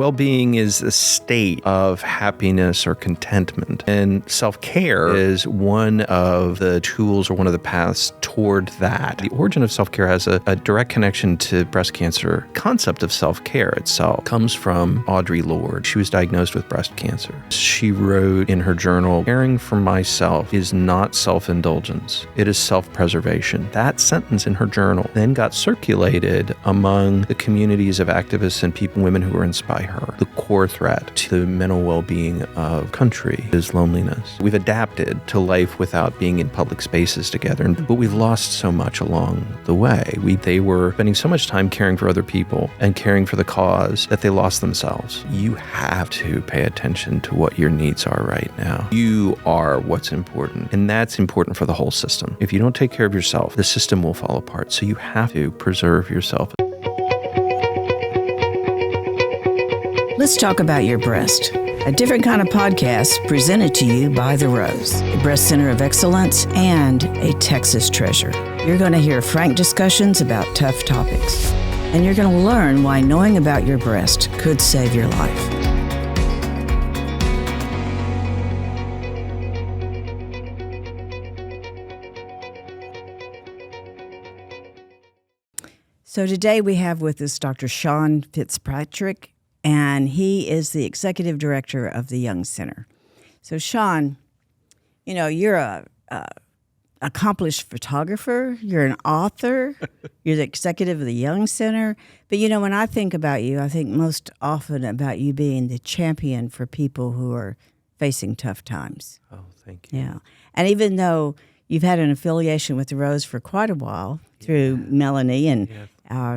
Well-being is a state of happiness or contentment, and self-care is one of the tools or one of the paths toward that. The origin of self-care has a direct connection to breast cancer. Concept of self-care itself comes from Audre Lorde. She was diagnosed with breast cancer. She wrote in her journal, "Caring for myself is not self-indulgence. It is self-preservation." That sentence in her journal then got circulated among the communities of activists and people, women who were inspired by her. The core threat to the mental well-being of country is loneliness. We've adapted to life without being in public spaces together, but we've lost so much along the way. They were spending so much time caring for other people and caring for the cause that they lost themselves. You have to pay attention to what your needs are right now. You are what's important, and that's important for the whole system. If you don't take care of yourself, the system will fall apart, so you have to preserve yourself. Let's talk about your breast. A different kind of podcast presented to you by The Rose, a breast center of excellence and a Texas treasure. You're going to hear frank discussions about tough topics, and you're going to learn why knowing about your breast could save your life. So today we have with us Dr. Sean Fitzpatrick, and he is the executive director of the Jung Center. So, Sean, you know, you're a accomplished photographer, you're an author, you're the executive of the Jung Center. But, you know, when I think about you, I think most often about you being the champion for people who are facing tough times. Oh, thank you. Yeah. And even though you've had an affiliation with the Rose for quite a while through Melanie, and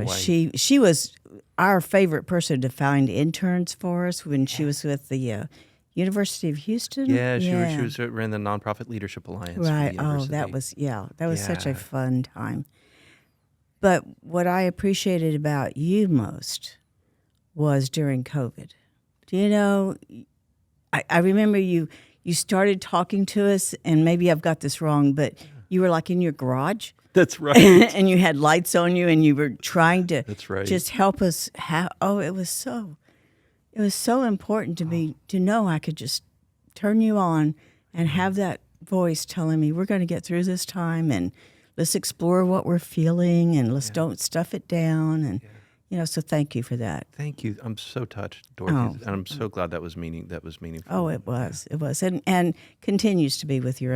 she was our favorite person to find interns for us when she was with the University of Houston. She ran the Nonprofit Leadership Alliance. Right. Oh, that was such a fun time. But what I appreciated about you most was during COVID. Do you know, I remember you started talking to us, and maybe I've got this wrong, but you were like in your garage. That's right. And you had lights on you, and you were trying to just help us. It was so important to me to know I could just turn you on and have that voice telling me we're going to get through this time, and let's explore what we're feeling, and let's don't stuff it down. And you know, so thank you for that. Thank you. I'm so touched, Dorothy, and I'm so glad that was meaningful. Oh, it was, and continues to be with your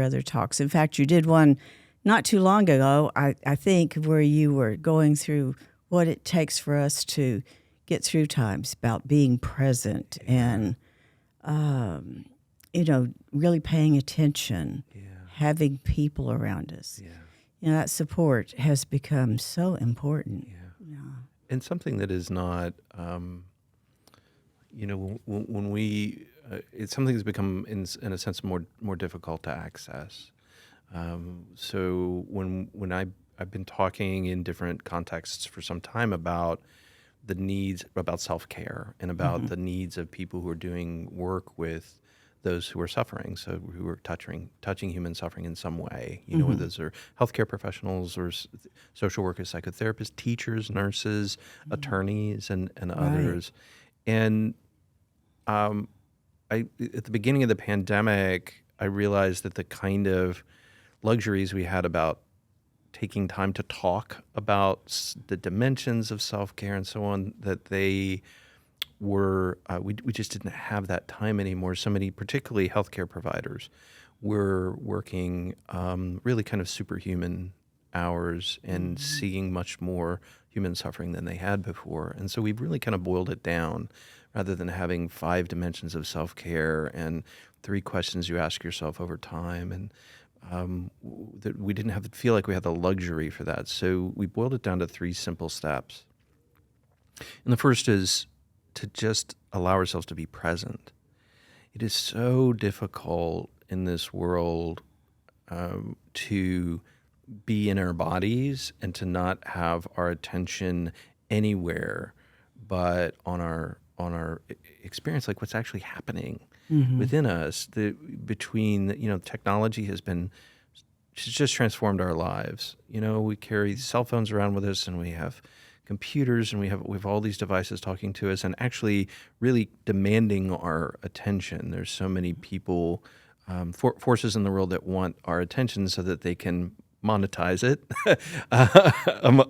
other talks. In fact, you did one not too long ago, I think, where you were going through what it takes for us to get through times, about being present and, you know, really paying attention, having people around us. Yeah. You know, that support has become so important. Yeah. And something that is not, you know, when we, it's something that's become, in a sense, more difficult to access. So when I've been talking in different contexts for some time about the needs, about self-care, and about the needs of people who are doing work with those who are suffering, so who are touching human suffering in some way, you know, whether those are healthcare professionals or social workers, psychotherapists, teachers, nurses, attorneys, and others. And at the beginning of the pandemic, I realized that the kind of luxuries we had about taking time to talk about the dimensions of self-care and so on, that they were, we just didn't have that time anymore. So many, particularly healthcare providers, were working really kind of superhuman hours and seeing much more human suffering than they had before. And so we've really kind of boiled it down, rather than having 5 dimensions of self-care and 3 questions you ask yourself over time. And that we didn't feel like we had the luxury for that. So we boiled it down to 3 simple steps. And the first is to just allow ourselves to be present. It is so difficult in this world to be in our bodies and to not have our attention anywhere but on our experience, like what's actually happening within us. Between, you know, technology has just transformed our lives. You know, we carry cell phones around with us, and we have computers and we have all these devices talking to us and actually really demanding our attention. There's so many people, forces in the world that want our attention so that they can monetize it,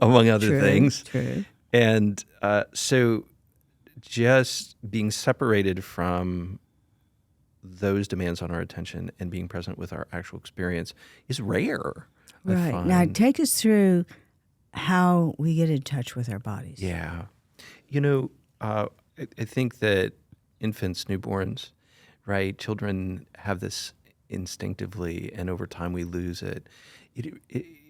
among other things. True. And so just being separated from those demands on our attention and being present with our actual experience is rare. I Right. find. Now, take us through how we get in touch with our bodies. Yeah. I think that infants, newborns, right, children have this instinctively, and over time we lose it.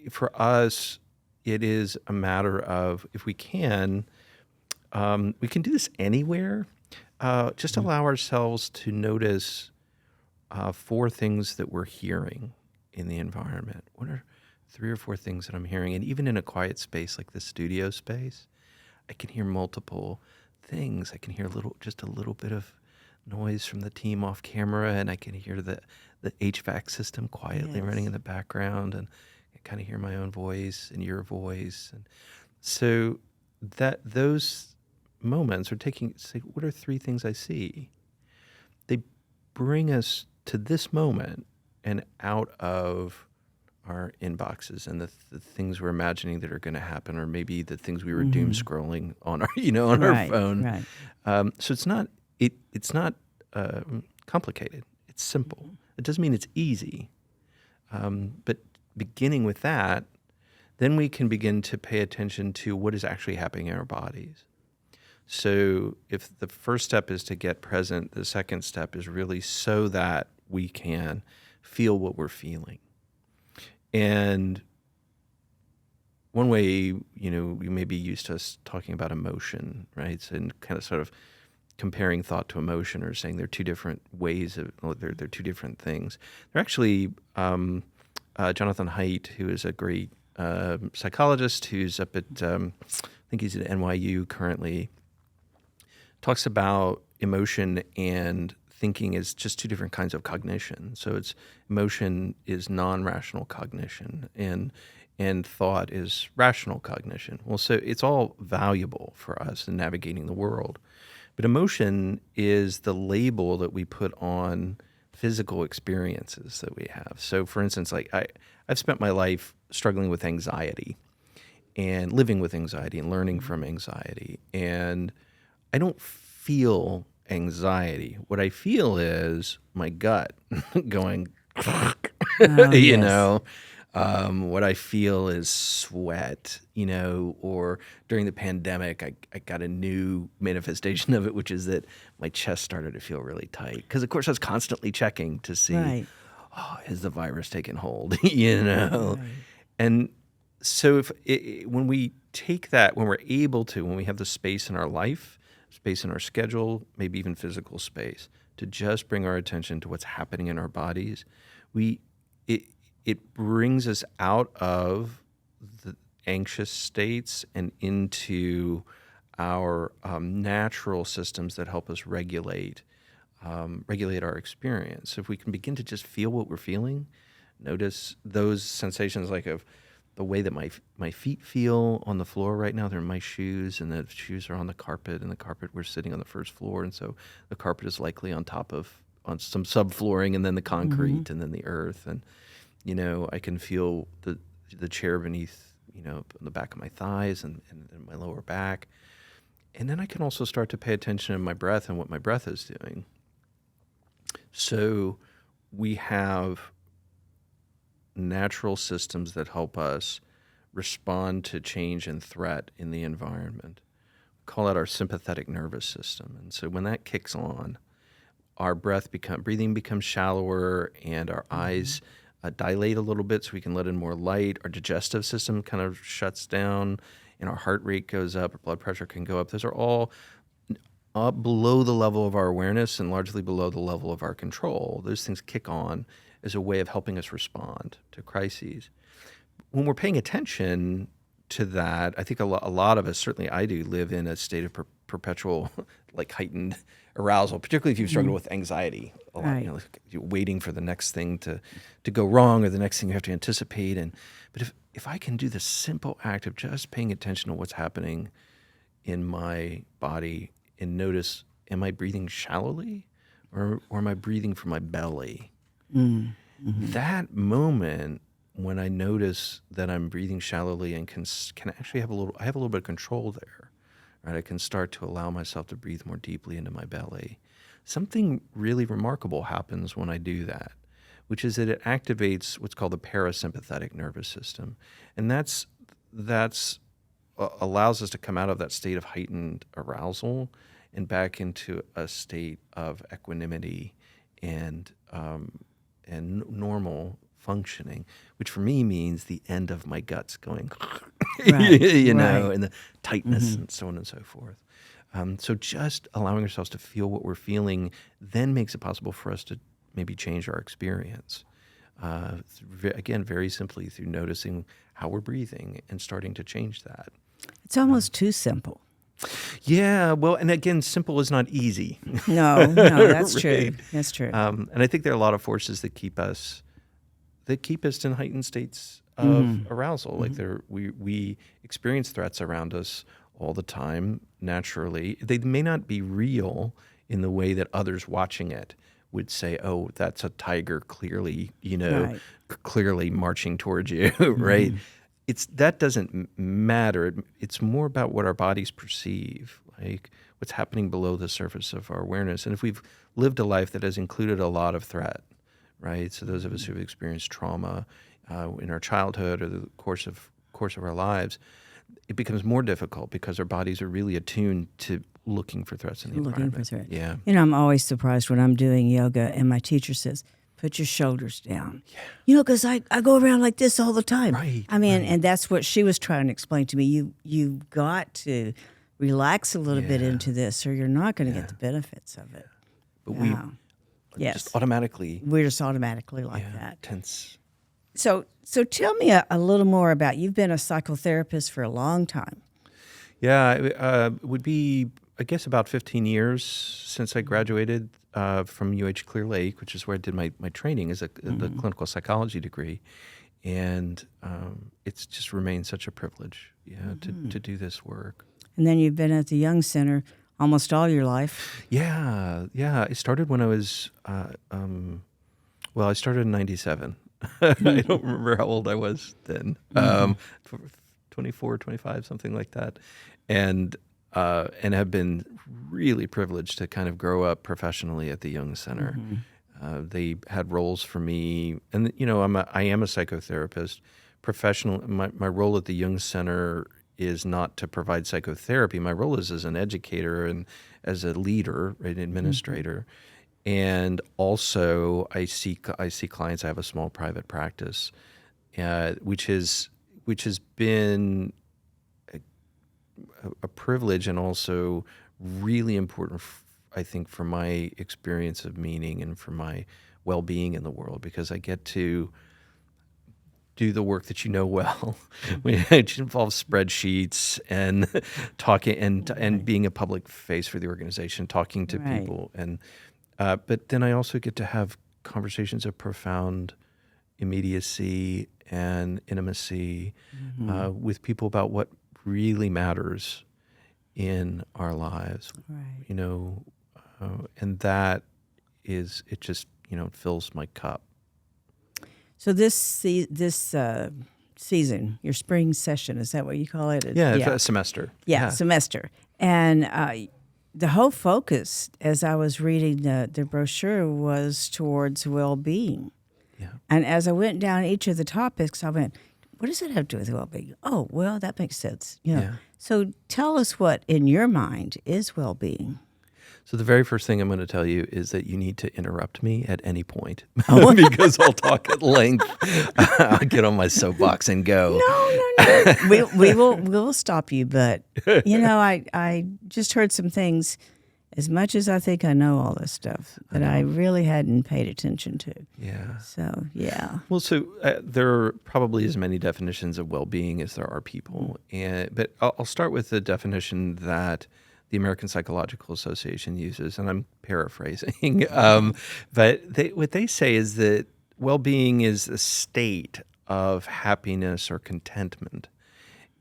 For us, it is a matter of, if we can do this anywhere. Just allow ourselves to notice 4 things that we're hearing in the environment. What are 3 or 4 things that I'm hearing? And even in a quiet space like the studio space, I can hear multiple things. I can hear just a little bit of noise from the team off camera, and I can hear the HVAC system quietly running in the background, and I kind of hear my own voice and your voice. And so those moments are say, what are 3 things I see? They bring us to this moment and out of our inboxes and the things we're imagining that are going to happen, or maybe the things we were doom scrolling on our our phone. Right. So it's not complicated. It's simple. It doesn't mean it's easy, but beginning with that, then we can begin to pay attention to what is actually happening in our bodies. So if the first step is to get present, the second step is really so that we can feel what we're feeling. And one way, you may be used to us talking about emotion, right? So, and kind of sort of comparing thought to emotion, or saying they're 2 different ways they're 2 different things. They're actually, Jonathan Haidt, who is a great psychologist who's up at, I think he's at NYU currently, talks about emotion and thinking as just 2 different kinds of cognition. So emotion is non-rational cognition, and thought is rational cognition. Well, so it's all valuable for us in navigating the world. But emotion is the label that we put on physical experiences that we have. So for instance, like I've spent my life struggling with anxiety and living with anxiety and learning from anxiety. And I don't feel anxiety. What I feel is my gut going, what I feel is sweat, or during the pandemic, I got a new manifestation of it, which is that my chest started to feel really tight. Because, of course, I was constantly checking to see, has the virus taken hold, Right. And so when we take that, when we have the space in our life, space in our schedule, maybe even physical space, to just bring our attention to what's happening in our bodies, it brings us out of the anxious states and into our natural systems that help us regulate our experience. If we can begin to just feel what we're feeling, notice those sensations, like of the way that my feet feel on the floor right now. They're in my shoes, and the shoes are on the carpet, and the carpet, we're sitting on the first floor, and so the carpet is likely on some subflooring, and then the concrete, and then the earth, and I can feel the chair beneath, on the back of my thighs and my lower back, and then I can also start to pay attention to my breath and what my breath is doing. So we have natural systems that help us respond to change and threat in the environment. We call that our sympathetic nervous system. And so when that kicks on, our breathing becomes shallower, and our eyes dilate a little bit so we can let in more light. Our digestive system kind of shuts down, and our heart rate goes up, our blood pressure can go up. Those are all up below the level of our awareness and largely below the level of our control. Those things kick on as a way of helping us respond to crises. When we're paying attention to that, I think a lot of us, certainly I do, live in a state of perpetual like heightened arousal, particularly if you've struggled with anxiety a lot. Right. Like you're waiting for the next thing to go wrong or the next thing you have to anticipate. But if I can do the simple act of just paying attention to what's happening in my body and notice, am I breathing shallowly or am I breathing from my belly? That moment when I notice that I'm breathing shallowly and can actually have I have a little bit of control there, right? I can start to allow myself to breathe more deeply into my belly. Something really remarkable happens when I do that, which is that it activates what's called the parasympathetic nervous system. And that's allows us to come out of that state of heightened arousal and back into a state of equanimity and normal functioning, which for me means the end of my guts going, Right, you know, right. and the tightness and so on and so forth. So just allowing ourselves to feel what we're feeling then makes it possible for us to maybe change our experience. Again, very simply through noticing how we're breathing and starting to change that. It's almost too simple. Yeah, well, and again, simple is not easy. No, that's true. Right. That's true. And I think there are a lot of forces that keep us in heightened states of arousal. Like we experience threats around us all the time. Naturally, they may not be real in the way that others watching it would say, "Oh, that's a tiger, clearly, Right. clearly marching towards you," right? That doesn't matter. It's more about what our bodies perceive, like what's happening below the surface of our awareness. And if we've lived a life that has included a lot of threat, right? So those of us who've experienced trauma in our childhood or the course of our lives, it becomes more difficult because our bodies are really attuned to looking for threats in the environment. Looking for threat. Yeah. I'm always surprised when I'm doing yoga and my teacher says, put your shoulders down. Yeah. Because I go around like this all the time. Right, I mean, and that's what she was trying to explain to me. You've got to relax a little bit into this or you're not going to get the benefits of it. But we Yes. just automatically We're just automatically like that. tense. So tell me a little more about, you've been a psychotherapist for a long time. Yeah, it would be, I guess, about 15 years since I graduated from UH Clear Lake, which is where I did my training as the clinical psychology degree. And it's just remained such a privilege, to do this work. And then you've been at the Jung Center almost all your life. Yeah. I started when I was, I started in 97. I don't remember how old I was then. 24, 25, something like that. And have been really privileged to kind of grow up professionally at the Jung Center. They had roles for me, and I am a psychotherapist. Professional, my role at the Jung Center is not to provide psychotherapy. My role is as an educator and as a leader, right, administrator. And also, I see clients. I have a small private practice, which has been a privilege and also really important, I think, for my experience of meaning and for my well-being in the world, because I get to do the work that well, which involves spreadsheets and talking and being a public face for the organization, talking to people, and but then I also get to have conversations of profound immediacy and intimacy with people about what really matters in our lives, and that is, it just fills my cup. So this season, your spring session, is that what you call it? A semester. Yeah, semester. And the whole focus, as I was reading the brochure, was towards well-being. Yeah. And as I went down each of the topics, I went, what does that have to do with well-being? Oh, well, that makes sense. Yeah. So tell us what, in your mind, is well-being. So the very first thing I'm going to tell you is that you need to interrupt me at any point because I'll talk at length. I'll get on my soapbox and go. No. we will stop you, but I just heard some things. As much as I think I know all this stuff, that I really hadn't paid attention to. Yeah. So yeah. Well, so there are probably as many definitions of well-being as there are people, but I'll start with the definition that the American Psychological Association uses, and I'm paraphrasing, but what they say is that well-being is a state of happiness or contentment,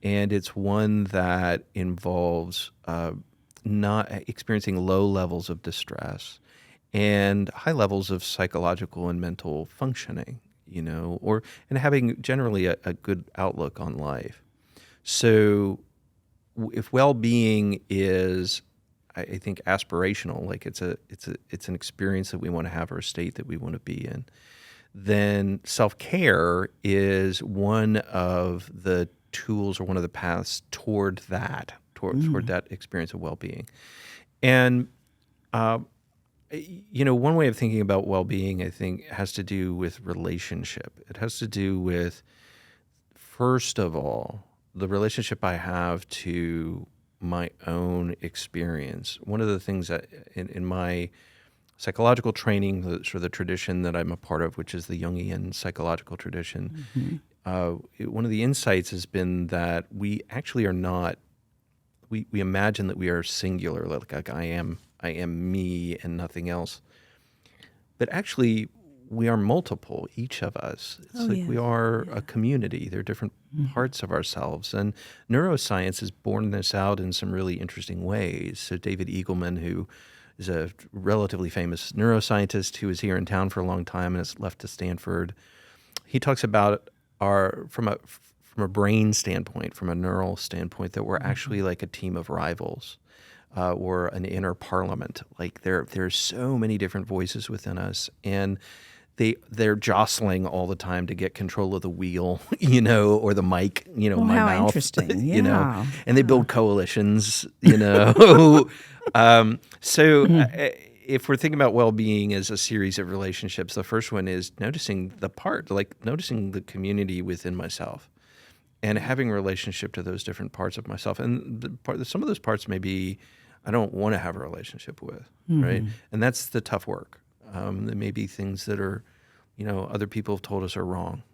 and it's one that involves not experiencing low levels of distress and high levels of psychological and mental functioning, and having generally a good outlook on life. So if well-being is, I think, aspirational, like it's an experience that we want to have or a state that we want to be in, then self-care is one of the tools or one of the paths toward that, toward that experience of well-being. And one way of thinking about well-being, I think, has to do with relationship. It has to do with, first of all, the relationship I have to my own experience. One of the things that in my psychological training, the tradition that I'm a part of, which is the Jungian psychological tradition, one of the insights has been that we actually are not, we imagine that we are singular, like I am me and nothing else. But actually, we are multiple, each of us. It's we are a community. There are different parts of ourselves. And neuroscience has borne this out in some really interesting ways. So David Eagleman, who is a relatively famous neuroscientist who was here in town for a long time and has left to Stanford, he talks about from a brain standpoint, from a neural standpoint, that we're actually like a team of rivals. Or an inner parliament. Like there's so many different voices within us, and they're jostling all the time to get control of the wheel, or the mic, my how mouth, interesting. Yeah. and they build coalitions, if we're thinking about well-being as a series of relationships, the first one is noticing noticing the community within myself, and having a relationship to those different parts of myself. And some of those parts may be I don't want to have a relationship with, right? And that's the tough work. There may be things that are, other people have told us are wrong,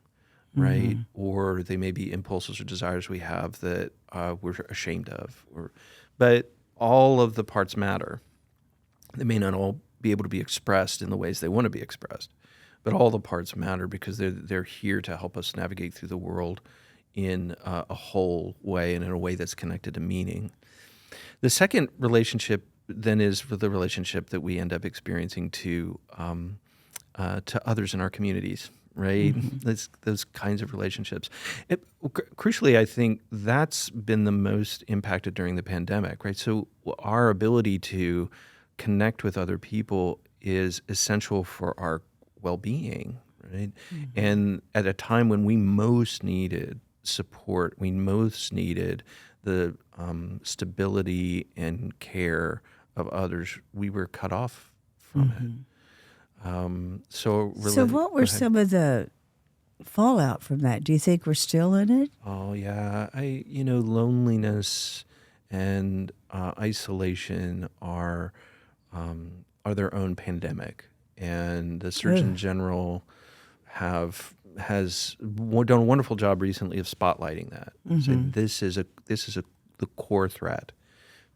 right? Or they may be impulses or desires we have that we're ashamed of. But all of the parts matter. They may not all be able to be expressed in the ways they want to be expressed, but all the parts matter because they're here to help us navigate through the world in a whole way and in a way that's connected to meaning. The second relationship then is the relationship that we end up experiencing to others in our communities, right? Those kinds of relationships. Crucially, I think that's been the most impacted during the pandemic, right? So our ability to connect with other people is essential for our well-being, right? And at a time when we most needed support, we most needed the stability and care of others, we were cut off from it. So what were some of the fallout from that? Do you think we're still in it? Oh yeah, loneliness and isolation are their own pandemic, and the Surgeon General has done a wonderful job recently of spotlighting that. So this is the core threat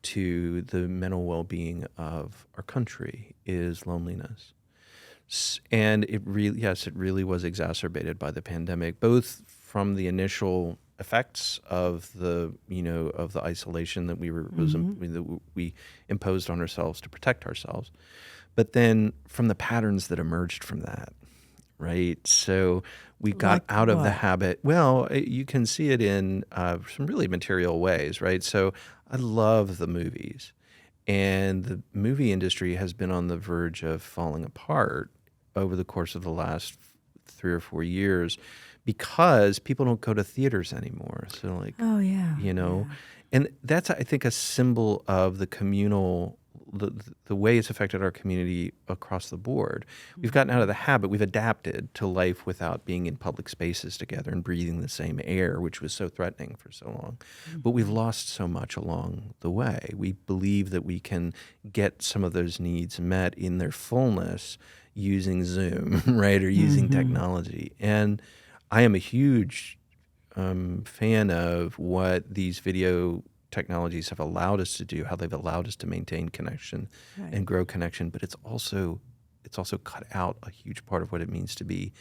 to the mental well-being of our country is loneliness. And it really was exacerbated by the pandemic, both from the initial effects of the isolation that we imposed on ourselves to protect ourselves, but then from the patterns that emerged from that. Right. So we got out of the habit. Well, you can see it in some really material ways. Right. So I love the movies, and the movie industry has been on the verge of falling apart over the course of the last 3 or 4 years because people don't go to theaters anymore. So and that's, I think, a symbol of the communal, the way it's affected our community across the board. We've gotten out of the habit. We've adapted to life without being in public spaces together and breathing the same air, which was so threatening for so long. But we've lost so much along the way. We believe that we can get some of those needs met in their fullness using Zoom, right, or using technology. And I am a huge fan of what these video technologies have allowed us to do, how they've allowed us to maintain connection Right. and grow connection, but it's also cut out a huge part of what it means to be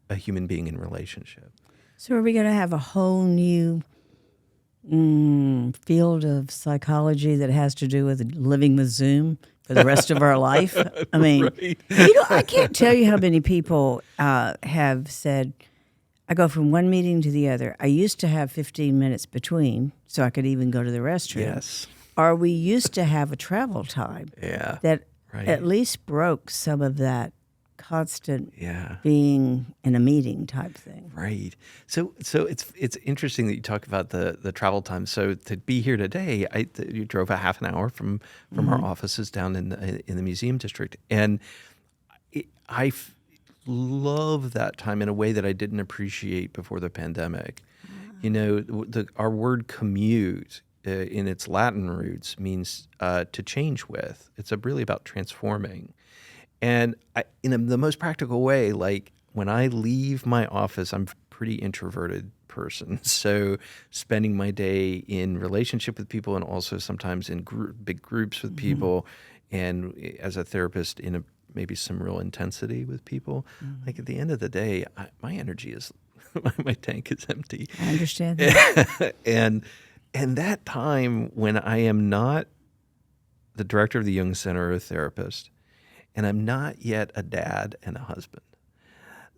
a human being in relationship. So are we going to have a whole new field of psychology that has to do with living with Zoom for the rest of our life? I mean, Right. I can't tell you how many people have said, I go from one meeting to the other. I used to have 15 minutes between so I could even go to the restroom. Yes. Or we used to have a travel time Yeah. that Right. at least broke some of that constant Yeah. being in a meeting type thing. Right. So it's interesting that you talk about the travel time. So to be here today, you drove a half an hour from our offices down in the museum district, and I love that time in a way that I didn't appreciate before the pandemic. You know, our word commute in its Latin roots means to change with. It's really about transforming. And in the most practical way, like when I leave my office, I'm a pretty introverted person. So spending my day in relationship with people and also sometimes in big groups with people, and as a therapist in maybe some real intensity with people. Like at the end of the day, my energy is, my tank is empty. I understand that. and that time when I am not the director of the Jung Center or a therapist, and I'm not yet a dad and a husband,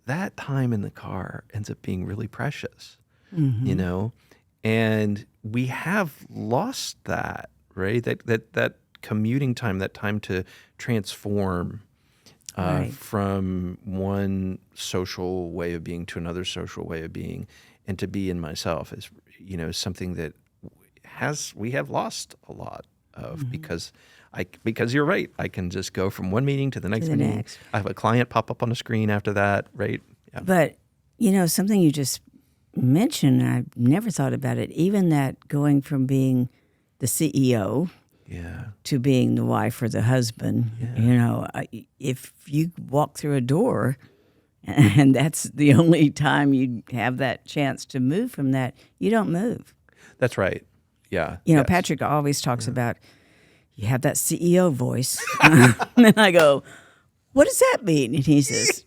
that time in the car ends up being really precious, you know? And we have lost that, right? That commuting time, that time to transform Right. from one social way of being to another social way of being, and to be in myself is, you know, something that we have lost a lot of because you're right. I can just go from one meeting to the next the meeting. next. I have a client pop up on the screen after that, right? Yeah. But, you know, something you just mentioned, I never thought about it, even that going from being the CEO Yeah. to being the wife or the husband, you know, if you walk through a door and that's the only time you have that chance to move from that, you don't move. That's right. Yeah. You know, Yes. Patrick always talks about you have that CEO voice. And then I go, what does that mean? And he says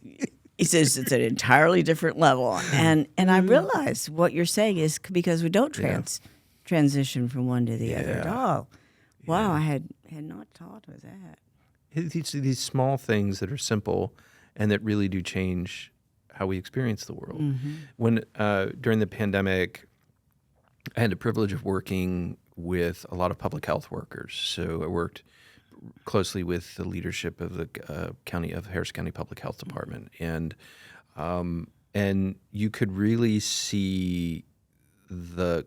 it's an entirely different level. And I realize what you're saying is because we don't transition from one to the other at Yeah. all. Wow, I had not thought of that. These small things that are simple and that really do change how we experience the world. When during the pandemic, I had the privilege of working with a lot of public health workers. So I worked closely with the leadership of the Harris County Public Health Department, and you could really see the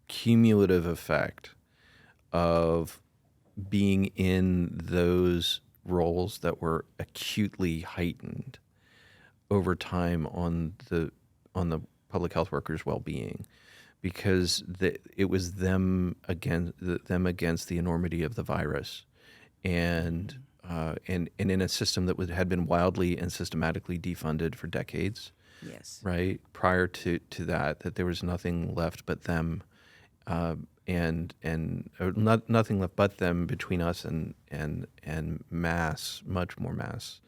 cumulative effect of being in those roles that were acutely heightened over time on the public health workers' well-being, because it was them against the enormity of the virus, and in a system that had been wildly and systematically defunded for decades. Yes. Right prior to that there was nothing left but them. Nothing left but them between us and much more mass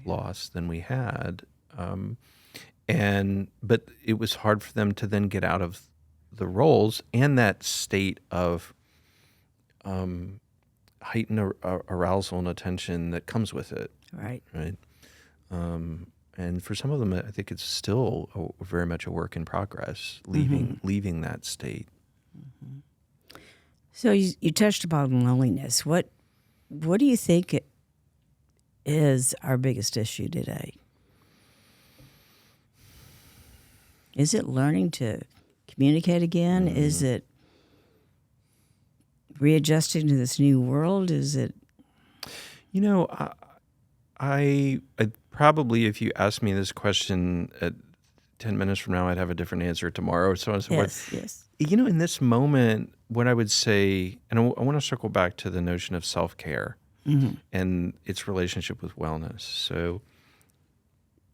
loss than we had. But it was hard for them to then get out of the roles and that state of heightened arousal and attention that comes with it. Right. Right. And for some of them, I think it's still very much a work in progress, leaving that state. So you touched upon loneliness. What do you think is our biggest issue today? Is it learning to communicate again? Is it readjusting to this new world? Is it? You know, I probably, if you asked me this question at 10 minutes from now, I'd have a different answer tomorrow. So on and so forth. Yes. You know, in this moment, what I would say, and I want to circle back to the notion of self-care and its relationship with wellness. So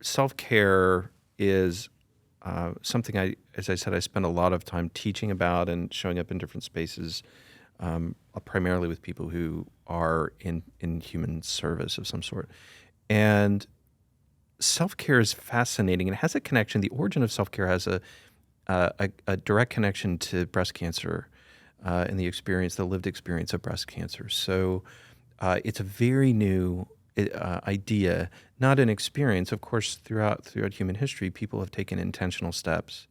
self-care is something as I said, I spend a lot of time teaching about and showing up in different spaces primarily with people who are in human service of some sort. And self-care is fascinating. It has a connection. The origin of self-care has a direct connection to breast cancer and the lived experience of breast cancer. So it's a very new idea, not an experience. Of course, throughout human history, people have taken intentional steps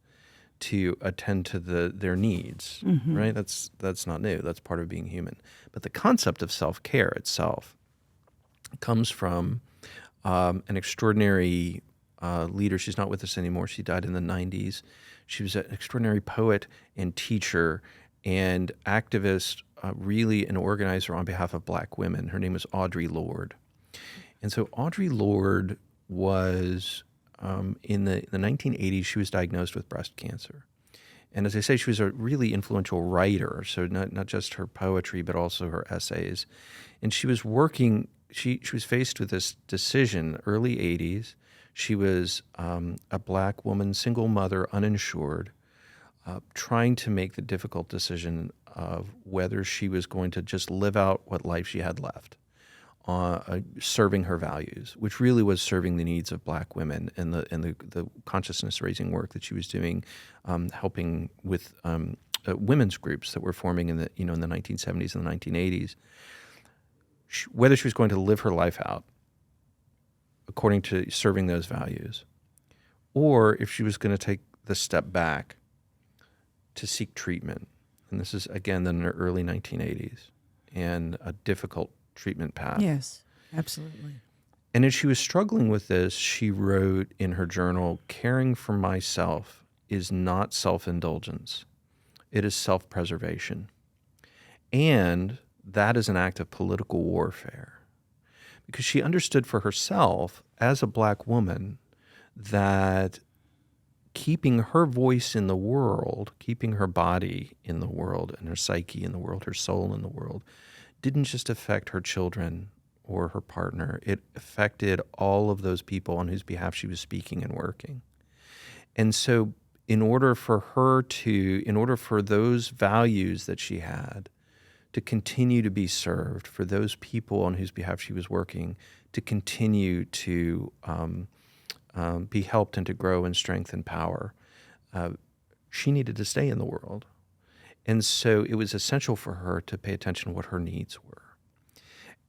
to attend to their needs, right? That's not new. That's part of being human. But the concept of self-care itself comes from an extraordinary leader. She's not with us anymore. She died in the 90s. She was an extraordinary poet and teacher and activist, really an organizer on behalf of Black women. Her name was Audre Lorde. And so Audre Lorde was, in the 1980s, she was diagnosed with breast cancer. And as I say, she was a really influential writer, so not just her poetry, but also her essays. And she was working, she was faced with this decision, early 80s. She was a Black woman, single mother, uninsured, trying to make the difficult decision of whether she was going to just live out what life she had left, serving her values, which really was serving the needs of Black women and the consciousness raising work that she was doing, helping with women's groups that were forming in the 1970s and the 1980s. Whether she was going to live her life out according to serving those values, or if she was going to take the step back to seek treatment. And this is, again, in the early 1980s, and a difficult treatment path. Yes, absolutely. And as she was struggling with this, she wrote in her journal, "Caring for myself is not self-indulgence. It is self-preservation. And that is an act of political warfare." Because she understood for herself, as a Black woman, that keeping her voice in the world, keeping her body in the world and her psyche in the world, her soul in the world, didn't just affect her children or her partner. It affected all of those people on whose behalf she was speaking and working. And so in order for those values that she had to continue to be served, for those people on whose behalf she was working to continue to be helped and to grow in strength and power, she needed to stay in the world. And so it was essential for her to pay attention to what her needs were.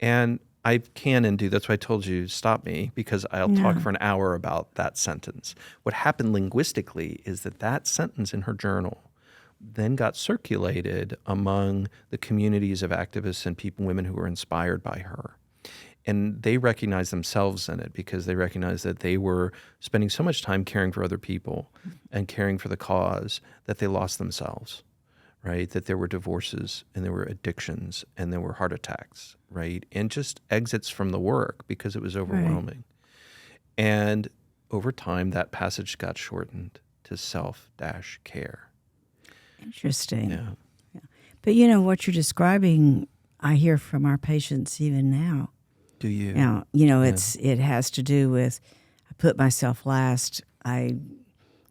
And I can and do, that's why I told you, stop me, because I'll talk for an hour about that sentence. What happened linguistically is that sentence in her journal then got circulated among the communities of activists and women who were inspired by her. And they recognized themselves in it because they recognized that they were spending so much time caring for other people and caring for the cause that they lost themselves, right? That there were divorces and there were addictions and there were heart attacks, right? And just exits from the work because it was overwhelming. Right. And over time, that passage got shortened to self-care. Interesting. Yeah. But what you're describing, I hear from our patients even now. Do you? Now, it has to do with, I put myself last. I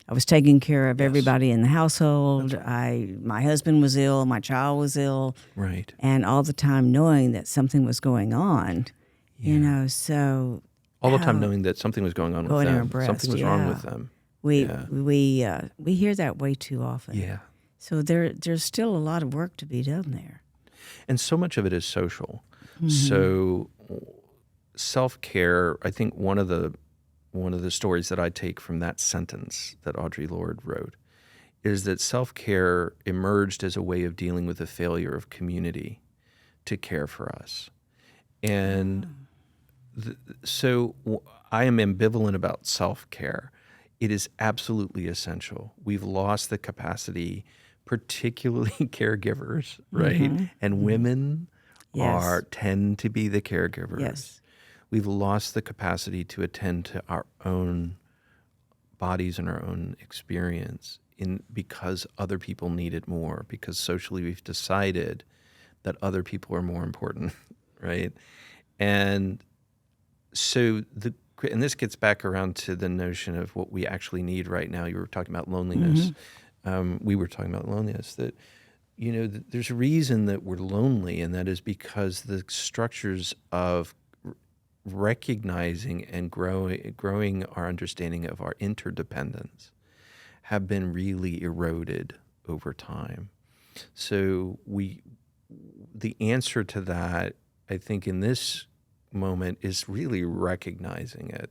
was taking care of everybody in the household. Right. My husband was ill. My child was ill. Right. And all the time knowing that something was going on, so. All the time knowing that something was going on with them. Something was wrong with them. We hear that way too often. Yeah. So there's still a lot of work to be done there. And so much of it is social. Mm-hmm. So self-care, I think one of the stories that I take from that sentence that Audre Lorde wrote is that self-care emerged as a way of dealing with the failure of community to care for us. And so I am ambivalent about self-care. It is absolutely essential. We've lost the capacity, particularly caregivers, right? Mm-hmm. And women tend to be the caregivers. Yes. We've lost the capacity to attend to our own bodies and our own experience because other people need it more, because socially we've decided that other people are more important, right? And so and this gets back around to the notion of what we actually need right now. You were talking about loneliness. Mm-hmm. We were talking about loneliness, that there's a reason that we're lonely, and that is because the structures of recognizing and growing our understanding of our interdependence have been really eroded over time. So the answer to that, I think, in this moment is really recognizing it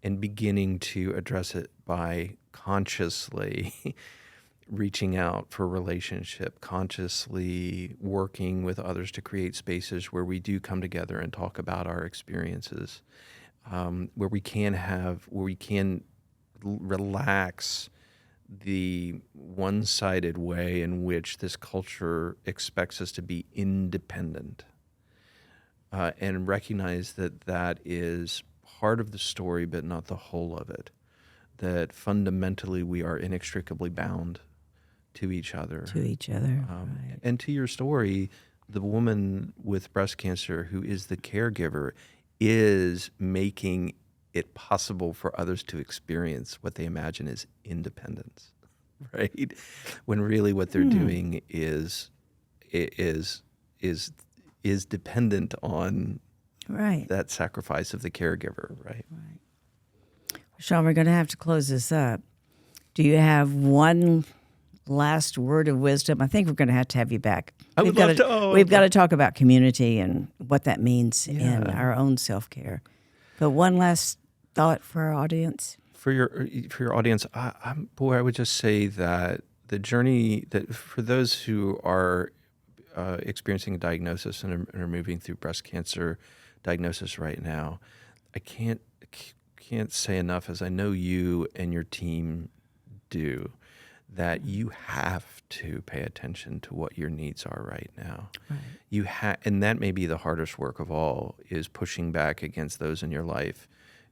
and beginning to address it by consciously reaching out for relationship, consciously working with others to create spaces where we do come together and talk about our experiences, where we can relax the one-sided way in which this culture expects us to be independent, and recognize that is part of the story, but not the whole of it. That fundamentally we are inextricably bound to each other. Right. And to your story, the woman with breast cancer who is the caregiver is making it possible for others to experience what they imagine is independence, right? When really what they're doing is dependent on that sacrifice of the caregiver, right? Sean, we're going to have to close this up. Do you have one last word of wisdom? I think we're going to have you back. We've got to talk about community and what that means in our own self-care. But one last thought for our audience. For your audience, I would just say that the journey that for those who are experiencing a diagnosis and are moving through breast cancer diagnosis right now, I can't say enough, as I know you and your team do, that you have to pay attention to what your needs are right now. Right. And that may be the hardest work of all, is pushing back against those in your life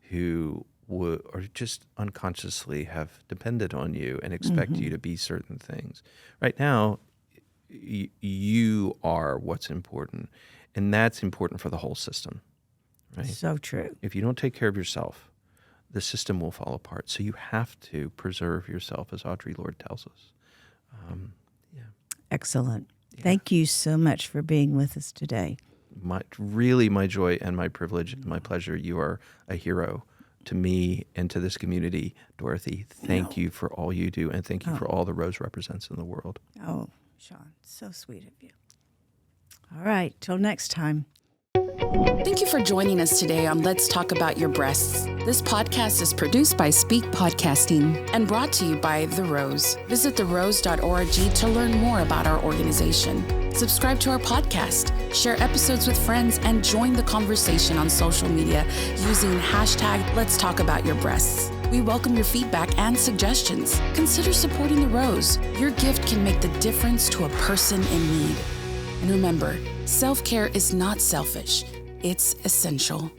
who or just unconsciously have depended on you and expect you to be certain things. Right now, you are what's important, and that's important for the whole system. Right? So true. If you don't take care of yourself, the system will fall apart. So you have to preserve yourself, as Audre Lorde tells us. Excellent. Yeah. Thank you so much for being with us today. My joy and my privilege and my pleasure. You are a hero to me and to this community, Dorothy. Thank you for all you do, and thank you for all the Rose represents in the world. Oh, Sean, so sweet of you. All right, till next time. Thank you for joining us today on Let's Talk About Your Breasts. This podcast is produced by Speak Podcasting and brought to you by The Rose. Visit therose.org to learn more about our organization. Subscribe to our podcast, share episodes with friends, and join the conversation on social media using hashtag Let's Talk About Your Breasts. We welcome your feedback and suggestions. Consider supporting The Rose. Your gift can make the difference to a person in need. And remember, self-care is not selfish, it's essential.